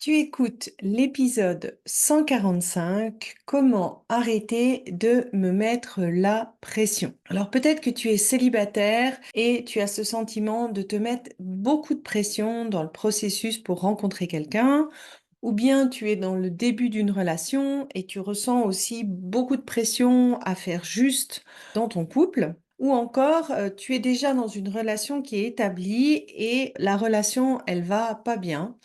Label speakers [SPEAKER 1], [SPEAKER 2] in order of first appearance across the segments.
[SPEAKER 1] Tu écoutes l'épisode 145, comment arrêter de me mettre la pression. Alors peut-être que tu es célibataire et tu as ce sentiment de te mettre beaucoup de pression dans le processus pour rencontrer quelqu'un, ou bien tu es dans le début d'une relation et tu ressens aussi beaucoup de pression à faire juste dans ton couple. Ou encore, tu es déjà dans une relation qui est établie et la relation, elle va pas bien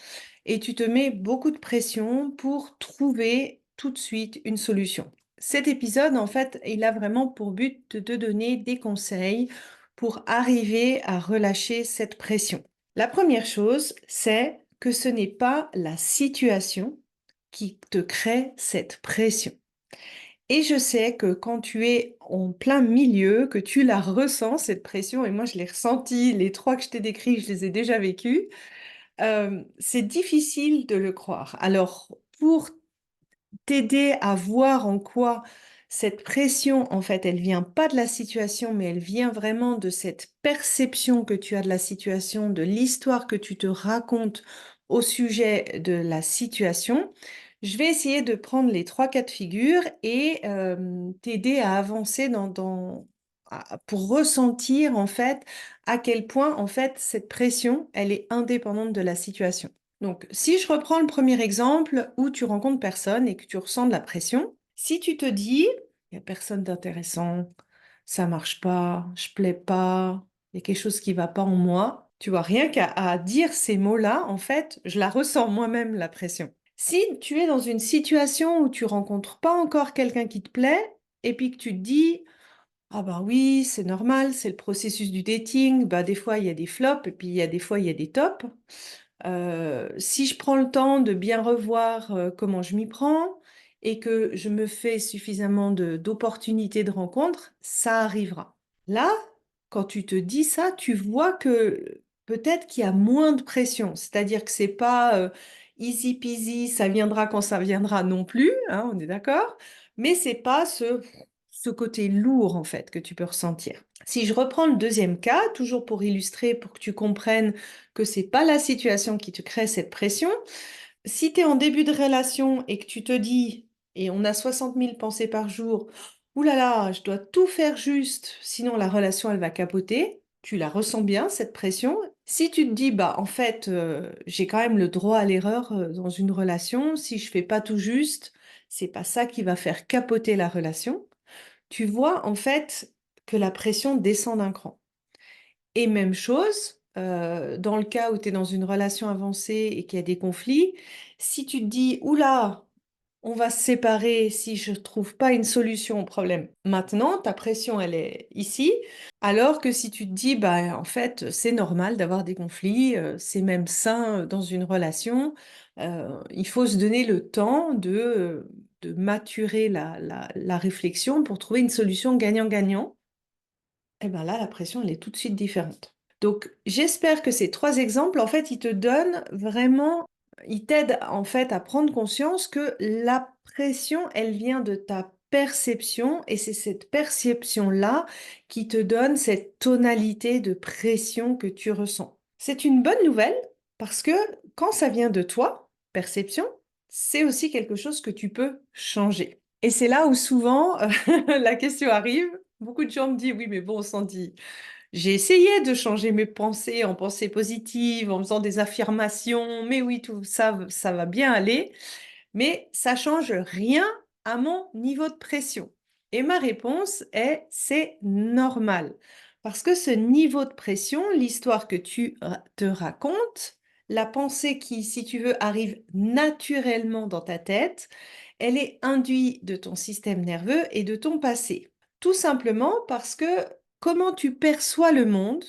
[SPEAKER 1] et tu te mets beaucoup de pression pour trouver tout de suite une solution. Cet épisode, en fait, il a vraiment pour but de te donner des conseils pour arriver à relâcher cette pression. La première chose, c'est que ce n'est pas la situation qui te crée cette pression. Et je sais que quand tu es en plein milieu, que tu la ressens, cette pression, et moi je l'ai ressentie, les trois que je t'ai décrits, je les ai déjà vécus, c'est difficile de le croire. Alors, pour t'aider à voir en quoi cette pression, en fait, elle vient pas de la situation, mais elle vient vraiment de cette perception que tu as de la situation, de l'histoire que tu te racontes au sujet de la situation, je vais essayer de prendre les trois cas de figure et t'aider à avancer pour ressentir, en fait, à quel point, en fait, cette pression, elle est indépendante de la situation. Donc, si je reprends le premier exemple où tu rencontres personne et que tu ressens de la pression, si tu te dis, il n'y a personne d'intéressant, ça marche pas, je plais pas, il y a quelque chose qui va pas en moi, tu vois, rien qu'à dire ces mots-là, en fait, je la ressens moi-même, la pression. Si tu es dans une situation où tu rencontres pas encore quelqu'un qui te plaît et puis que tu te dis, ah bah oui, c'est normal, c'est le processus du dating, bah des fois il y a des flops et puis il y a des fois il y a des tops. Si je prends le temps de bien revoir comment je m'y prends et que je me fais suffisamment d'opportunités de rencontres, ça arrivera. Là, quand tu te dis ça, tu vois que peut-être qu'il y a moins de pression. C'est-à-dire que c'est pas easy peasy, ça viendra quand ça viendra non plus, hein, on est d'accord, mais c'est pas ce côté lourd en fait que tu peux ressentir. Si je reprends le deuxième cas, toujours pour illustrer, pour que tu comprennes que c'est pas la situation qui te crée cette pression. Si tu es en début de relation et que tu te dis, et on a 60 000 pensées par jour, ouh là là, je dois tout faire juste, sinon la relation elle va capoter. Tu la ressens bien, cette pression. Si tu te dis, bah en fait, j'ai quand même le droit à l'erreur dans une relation, si je fais pas tout juste, c'est pas ça qui va faire capoter la relation. Tu vois en fait que la pression descend d'un cran. Et même chose, dans le cas où tu es dans une relation avancée et qu'il y a des conflits, si tu te dis, oula, on va se séparer si je ne trouve pas une solution au problème maintenant, ta pression, elle est ici, alors que si tu te dis, bah, en fait, c'est normal d'avoir des conflits, c'est même sain dans une relation, il faut se donner le temps de maturer la réflexion pour trouver une solution gagnant-gagnant. Et bien là, la pression, elle est tout de suite différente. Donc, j'espère que ces trois exemples, en fait, ils te donnent vraiment, ils t'aident en fait à prendre conscience que la pression, elle vient de ta perception et c'est cette perception-là qui te donne cette tonalité de pression que tu ressens. C'est une bonne nouvelle parce que quand ça vient de toi, perception, c'est aussi quelque chose que tu peux changer. Et c'est là où souvent la question arrive. Beaucoup de gens me disent, oui, mais bon, Sandy, j'ai essayé de changer mes pensées en pensées positives, en faisant des affirmations, mais oui, tout ça, ça va bien aller, mais ça change rien à mon niveau de pression. Et ma réponse est, c'est normal. Parce que ce niveau de pression, l'histoire que tu te racontes, la pensée qui, si tu veux, arrive naturellement dans ta tête, elle est induite de ton système nerveux et de ton passé. Tout simplement parce que comment tu perçois le monde,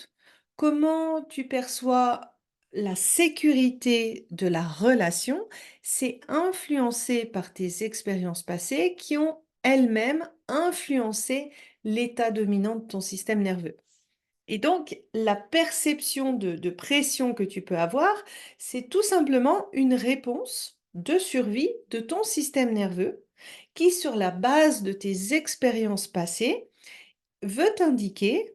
[SPEAKER 1] comment tu perçois la sécurité de la relation, c'est influencé par tes expériences passées qui ont elles-mêmes influencé l'état dominant de ton système nerveux. Et donc, la perception de pression que tu peux avoir, c'est tout simplement une réponse de survie de ton système nerveux qui, sur la base de tes expériences passées, veut t'indiquer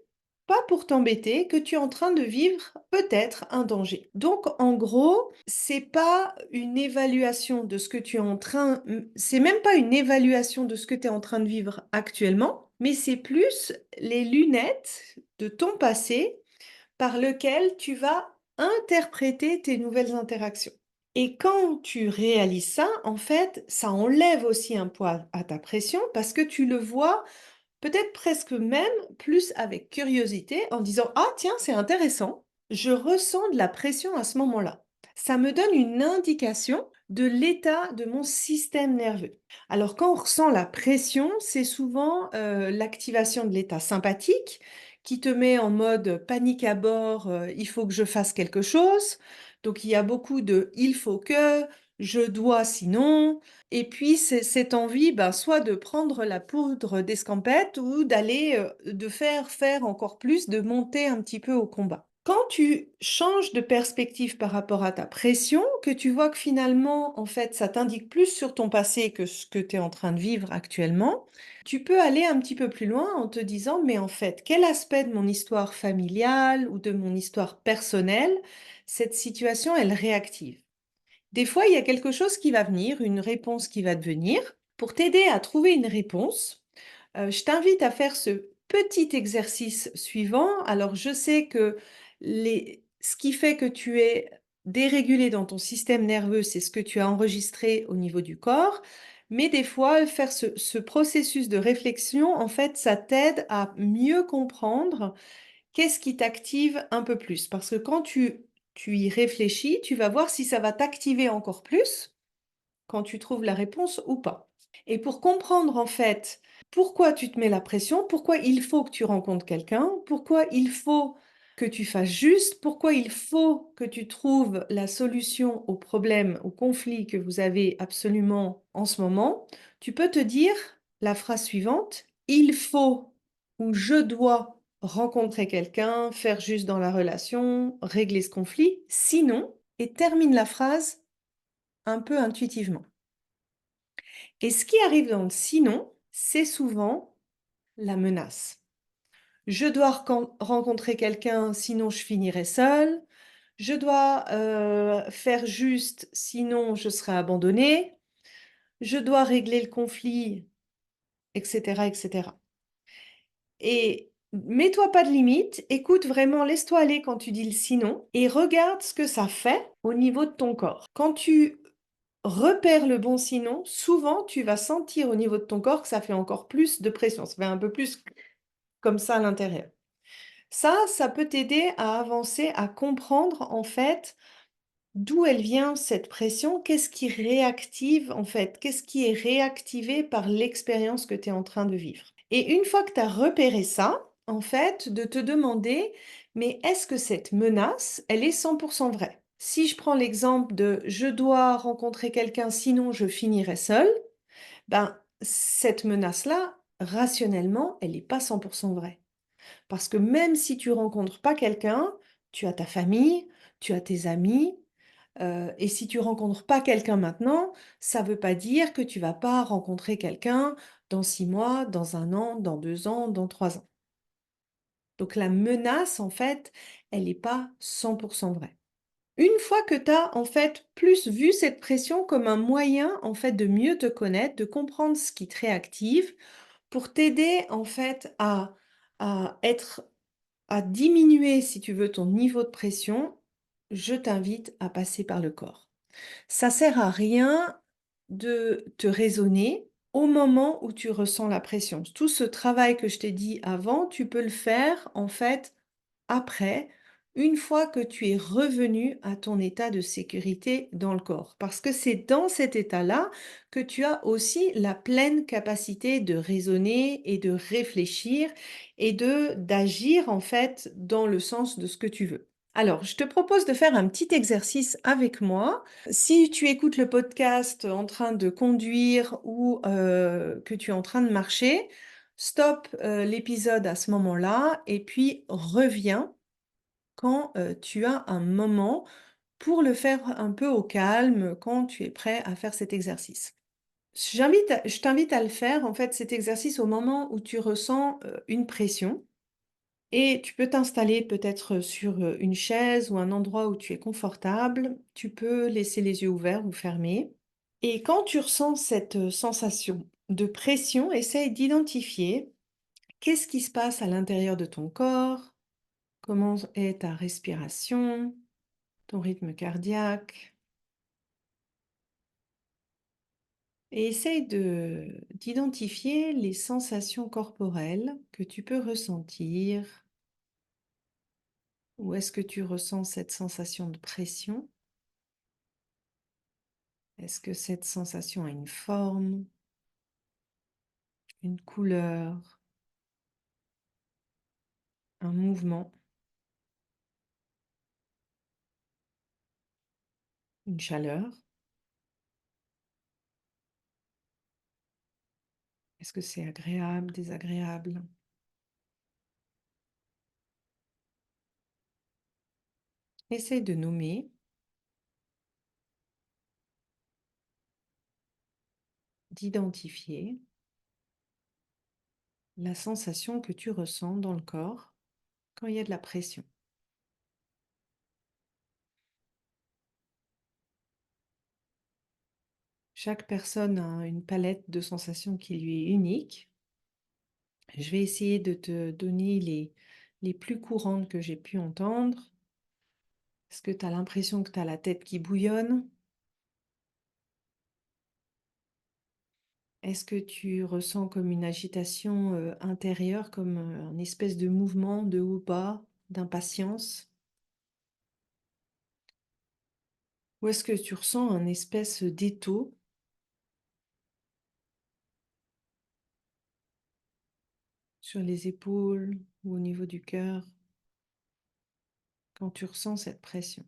[SPEAKER 1] pas pour t'embêter, que tu es en train de vivre peut-être un danger. Donc, en gros, c'est pas une évaluation de ce que tu es en train, c'est même pas une évaluation de ce que tu es en train de vivre actuellement, mais c'est plus les lunettes de ton passé par lequel tu vas interpréter tes nouvelles interactions. Et quand tu réalises ça, en fait, ça enlève aussi un poids à ta pression parce que tu le vois peut-être presque même plus avec curiosité en disant: «Ah tiens, c'est intéressant, je ressens de la pression à ce moment-là. Ça me donne une indication de l'état de mon système nerveux». Alors quand on ressent la pression, c'est souvent, l'activation de l'état sympathique qui te met en mode panique à bord, «Il faut que je fasse quelque chose». Donc il y a beaucoup de «il faut que», «je dois sinon», et puis c'est cette envie, ben, soit de prendre la poudre d'escampette ou d'aller, de faire encore plus, de monter un petit peu au combat. Quand tu changes de perspective par rapport à ta pression, que tu vois que finalement, en fait, ça t'indique plus sur ton passé que ce que tu es en train de vivre actuellement, tu peux aller un petit peu plus loin en te disant: «Mais en fait, quel aspect de mon histoire familiale ou de mon histoire personnelle, cette situation, elle réactive?» Des fois, il y a quelque chose qui va venir, une réponse qui va devenir. Pour t'aider à trouver une réponse, je t'invite à faire ce petit exercice suivant. Alors, je sais que ce qui fait que tu es dérégulé dans ton système nerveux, c'est ce que tu as enregistré au niveau du corps. Mais des fois, faire ce processus de réflexion, en fait, ça t'aide à mieux comprendre qu'est-ce qui t'active un peu plus. Parce que quand tu y réfléchis, tu vas voir si ça va t'activer encore plus quand tu trouves la réponse ou pas. Et pour comprendre en fait pourquoi tu te mets la pression, pourquoi il faut que tu rencontres quelqu'un, pourquoi il faut que tu fasses juste, pourquoi il faut que tu trouves la solution au problème, au conflit que vous avez absolument en ce moment, tu peux te dire la phrase suivante: il faut ou je dois rencontrer quelqu'un, faire juste dans la relation, régler ce conflit, sinon, et termine la phrase un peu intuitivement. Et ce qui arrive dans le sinon, c'est souvent la menace. Je dois rencontrer quelqu'un, sinon je finirai seule. Je dois faire juste, sinon je serai abandonnée. Je dois régler le conflit, etc., etc. Et mets-toi pas de limite, écoute vraiment, laisse-toi aller quand tu dis le sinon et regarde ce que ça fait au niveau de ton corps. Quand tu repères le bon sinon, souvent tu vas sentir au niveau de ton corps que ça fait encore plus de pression, ça fait un peu plus comme ça à l'intérieur. Ça peut t'aider à avancer, à comprendre en fait d'où elle vient cette pression, qu'est-ce qui réactive en fait, qu'est-ce qui est réactivé par l'expérience que tu es en train de vivre. Et une fois que tu as repéré ça, en fait, de te demander, mais est-ce que cette menace, elle est 100% vraie? Si je prends l'exemple de je dois rencontrer quelqu'un, sinon je finirai seule, ben, cette menace-là, rationnellement, elle n'est pas 100% vraie. Parce que même si tu rencontres pas quelqu'un, tu as ta famille, tu as tes amis, et si tu rencontres pas quelqu'un maintenant, ça veut pas dire que tu vas pas rencontrer quelqu'un dans 6 mois, dans 1 an, dans 2 ans, dans 3 ans. Donc la menace, en fait, elle n'est pas 100% vraie. Une fois que tu as, en fait, plus vu cette pression comme un moyen, en fait, de mieux te connaître, de comprendre ce qui te réactive, pour t'aider, en fait, à être à diminuer, si tu veux, ton niveau de pression, je t'invite à passer par le corps. Ça sert à rien de te raisonner au moment où tu ressens la pression. Tout ce travail que je t'ai dit avant, tu peux le faire en fait après, une fois que tu es revenu à ton état de sécurité dans le corps. Parce que c'est dans cet état-là que tu as aussi la pleine capacité de raisonner et de réfléchir et d'agir en fait dans le sens de ce que tu veux. Alors, je te propose de faire un petit exercice avec moi. Si tu écoutes le podcast en train de conduire ou que tu es en train de marcher, stop l'épisode à ce moment-là et puis reviens quand tu as un moment pour le faire un peu au calme, quand tu es prêt à faire cet exercice. Je t'invite à le faire, en fait, cet exercice au moment où tu ressens une pression Et tu peux t'installer peut-être sur une chaise ou un endroit où tu es confortable. Tu peux laisser les yeux ouverts ou fermés. Et quand tu ressens cette sensation de pression, essaye d'identifier qu'est-ce qui se passe à l'intérieur de ton corps, comment est ta respiration, ton rythme cardiaque. Et essaye d'identifier les sensations corporelles que tu peux ressentir. Où est-ce que tu ressens cette sensation de pression? Est-ce que cette sensation a une forme, une couleur, un mouvement, une chaleur? Est-ce que c'est agréable, désagréable? Essaye de nommer, d'identifier la sensation que tu ressens dans le corps quand il y a de la pression. Chaque personne a une palette de sensations qui lui est unique. Je vais essayer de te donner les plus courantes que j'ai pu entendre. Est-ce que tu as l'impression que tu as la tête qui bouillonne? Est-ce que tu ressens comme une agitation intérieure, comme un espèce de mouvement de haut-bas, d'impatience? Ou est-ce que tu ressens un espèce d'étau sur les épaules ou au niveau du cœur quand tu ressens cette pression?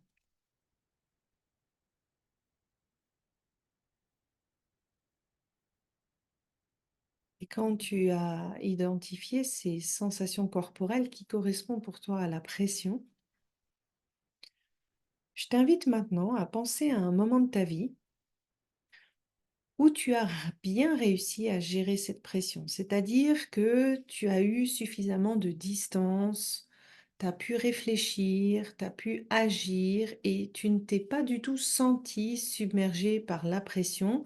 [SPEAKER 1] Et quand tu as identifié ces sensations corporelles qui correspondent pour toi à la pression, je t'invite maintenant à penser à un moment de ta vie où tu as bien réussi à gérer cette pression. C'est-à-dire que tu as eu suffisamment de distance, tu as pu réfléchir, tu as pu agir et tu ne t'es pas du tout senti submergé par la pression.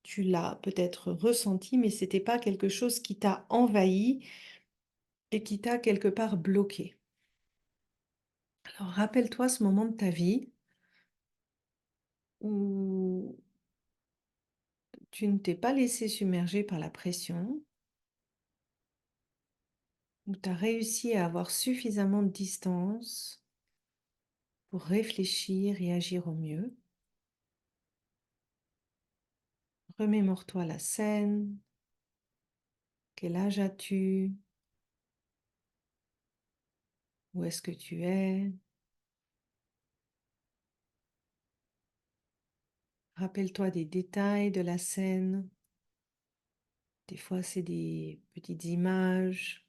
[SPEAKER 1] Tu l'as peut-être ressenti, mais ce n'était pas quelque chose qui t'a envahi et qui t'a quelque part bloqué. Alors rappelle-toi ce moment de ta vie où tu ne t'es pas laissé submerger par la pression, où tu as réussi à avoir suffisamment de distance pour réfléchir et agir au mieux. Remémore-toi la scène. Quel âge as-tu? Où est-ce que tu es? Rappelle-toi des détails de la scène. Des fois, c'est des petites images,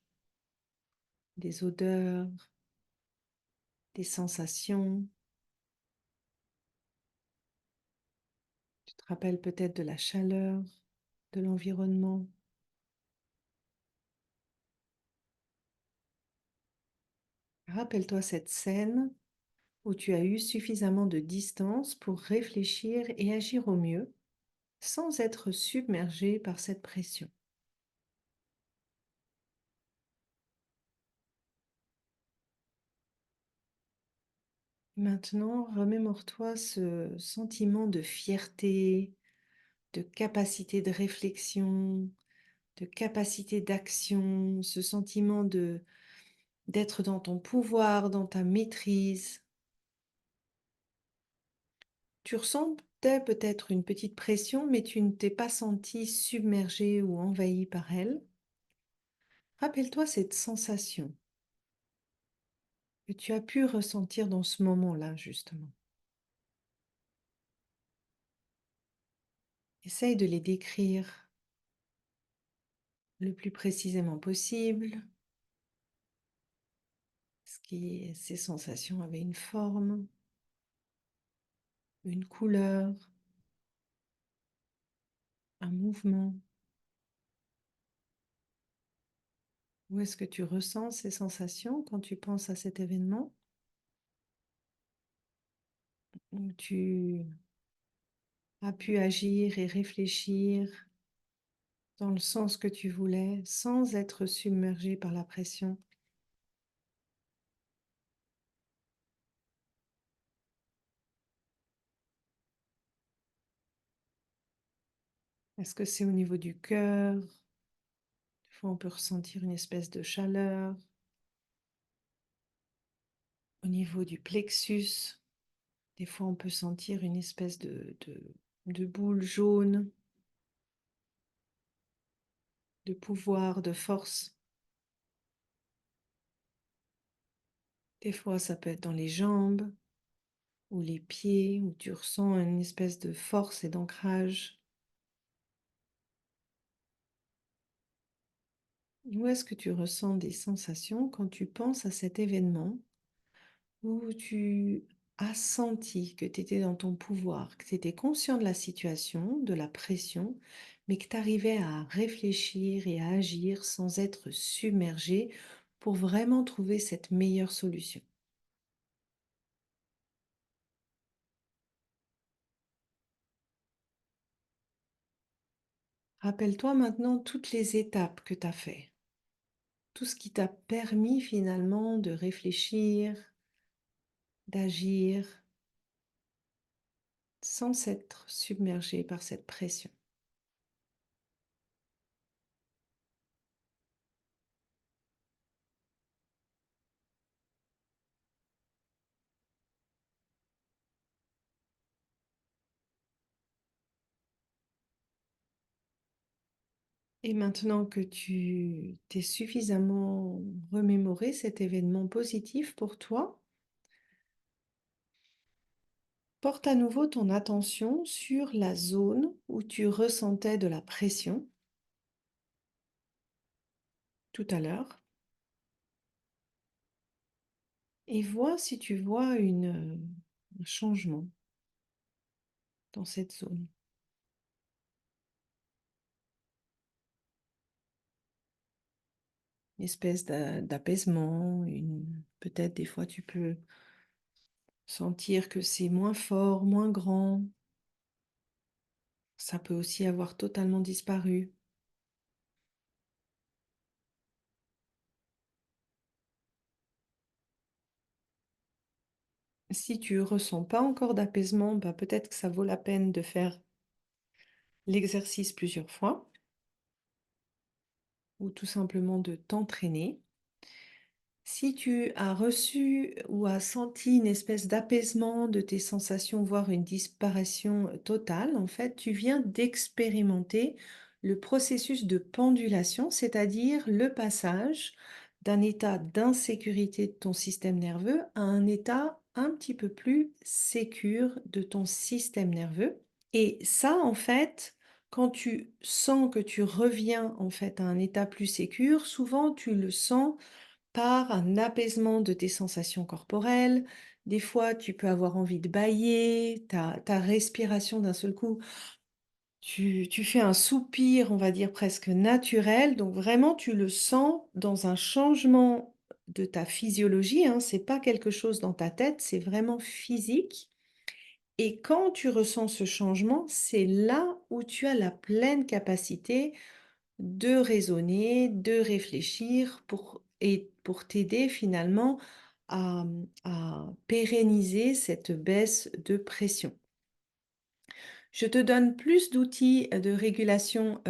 [SPEAKER 1] des odeurs, des sensations. Tu te rappelles peut-être de la chaleur, de l'environnement. Rappelle-toi cette scène où tu as eu suffisamment de distance pour réfléchir et agir au mieux sans être submergé par cette pression. Maintenant, remémore-toi ce sentiment de fierté, de capacité de réflexion, de capacité d'action, ce sentiment d'être dans ton pouvoir, dans ta maîtrise. Tu ressentais peut-être une petite pression, mais tu ne t'es pas senti submergé ou envahi par elle. Rappelle-toi cette sensation que tu as pu ressentir dans ce moment-là, justement. Essaye de les décrire le plus précisément possible. Ces sensations avaient une forme, une couleur, un mouvement, Où est-ce que tu ressens ces sensations quand tu penses à cet événement? Où tu as pu agir et réfléchir dans le sens que tu voulais sans être submergé par la pression? Est-ce que c'est au niveau du cœur? Des fois, on peut ressentir une espèce de chaleur. Au niveau du plexus, des fois, on peut sentir une espèce de boule jaune, de pouvoir, de force. Des fois, ça peut être dans les jambes ou les pieds, où tu ressens une espèce de force et d'ancrage. Où est-ce que tu ressens des sensations quand tu penses à cet événement où tu as senti que tu étais dans ton pouvoir, que tu étais conscient de la situation, de la pression, mais que tu arrivais à réfléchir et à agir sans être submergé pour vraiment trouver cette meilleure solution? Rappelle-toi maintenant toutes les étapes que tu as fait, tout ce qui t'a permis finalement de réfléchir, d'agir sans s'être submergé par cette pression. Et maintenant que tu t'es suffisamment remémoré cet événement positif pour toi, porte à nouveau ton attention sur la zone où tu ressentais de la pression tout à l'heure et vois si tu vois un changement dans cette zone, une espèce d'apaisement, peut-être des fois tu peux sentir que c'est moins fort, moins grand, ça peut aussi avoir totalement disparu. Si tu ressens pas encore d'apaisement, bah peut-être que ça vaut la peine de faire l'exercice plusieurs fois ou tout simplement de t'entraîner. Si tu as reçu ou as senti une espèce d'apaisement de tes sensations, voire une disparition totale, en fait, tu viens d'expérimenter le processus de pendulation, c'est-à-dire le passage d'un état d'insécurité de ton système nerveux à un état un petit peu plus sécure de ton système nerveux. Et ça, en fait, quand tu sens que tu reviens en fait à un état plus sécure, souvent tu le sens par un apaisement de tes sensations corporelles. Des fois, tu peux avoir envie de bâiller, ta respiration d'un seul coup, tu fais un soupir, on va dire presque naturel. Donc vraiment, tu le sens dans un changement de ta physiologie, hein. C'est pas quelque chose dans ta tête, c'est vraiment physique. Et quand tu ressens ce changement, c'est là où tu as la pleine capacité de raisonner, de réfléchir et pour t'aider finalement à pérenniser cette baisse de pression. Je te donne plus d'outils de régulation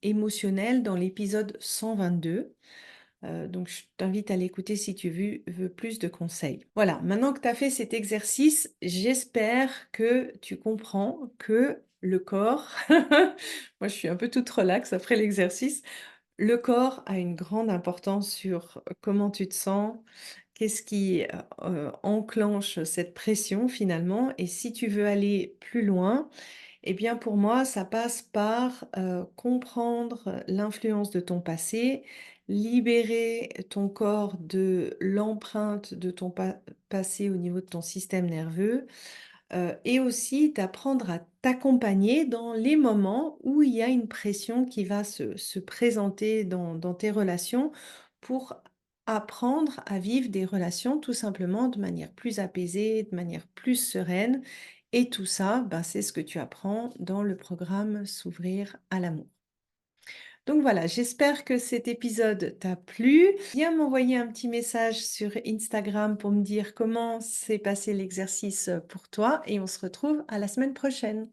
[SPEAKER 1] émotionnelle dans l'épisode 122. Donc, je t'invite à l'écouter si tu veux plus de conseils. Voilà, maintenant que tu as fait cet exercice, j'espère que tu comprends que le corps, moi je suis un peu toute relax après l'exercice, le corps a une grande importance sur comment tu te sens, qu'est-ce qui enclenche cette pression finalement, et si tu veux aller plus loin, eh bien, pour moi, ça passe par comprendre l'influence de ton passé, libérer ton corps de l'empreinte de ton passé au niveau de ton système nerveux, et aussi d'apprendre à t'accompagner dans les moments où il y a une pression qui va se présenter dans tes relations pour apprendre à vivre des relations tout simplement de manière plus apaisée, de manière plus sereine et tout ça, ben, c'est ce que tu apprends dans le programme S'ouvrir à l'amour. Donc voilà, j'espère que cet épisode t'a plu. Viens m'envoyer un petit message sur Instagram pour me dire comment s'est passé l'exercice pour toi et on se retrouve à la semaine prochaine.